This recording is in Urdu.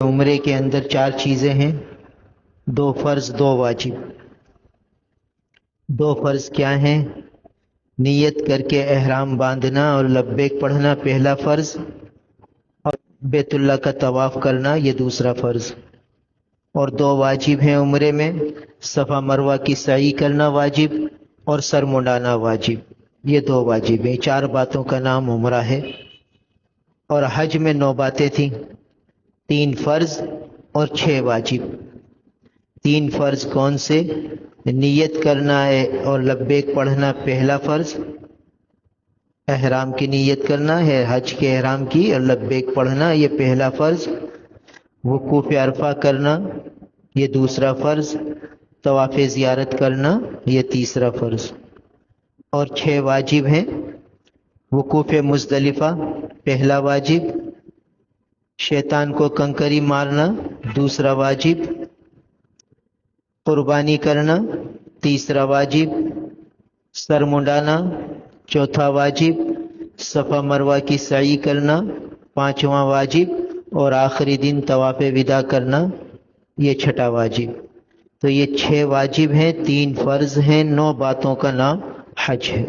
عمرے کے اندر 4 چیزیں ہیں، 2 فرض 2 واجب۔ 2 فرض کیا ہیں؟ نیت کر کے احرام باندھنا اور لبیک پڑھنا پہلا فرض، اور بیت اللہ کا طواف کرنا یہ دوسرا فرض۔ اور 2 واجب ہیں عمرے میں، صفا مروہ کی سعی کرنا واجب اور سر منڈانا واجب، یہ 2 واجب ہیں۔ 4 باتوں کا نام عمرہ ہے۔ اور حج میں 9 باتیں تھیں، 3 فرض اور 6 واجب۔ 3 فرض کون سے؟ نیت کرنا ہے اور لبیک پڑھنا پہلا فرض، احرام کی نیت کرنا ہے، حج کے احرام کی، اور لبیک پڑھنا یہ پہلا فرض۔ وقوف عرفہ کرنا یہ دوسرا فرض، طواف زیارت کرنا یہ تیسرا فرض۔ اور 6 واجب ہیں، وقوف مزدلفہ پہلا واجب، شیطان کو کنکری مارنا دوسرا واجب، قربانی کرنا تیسرا واجب، سر منڈانا چوتھا واجب، صفا مروہ کی سعی کرنا 5واں واجب، اور آخری دن طواف وداع کرنا یہ 6واں واجب۔ تو یہ 6 واجب ہیں، 3 فرض ہیں، 9 باتوں کا نام حج ہے۔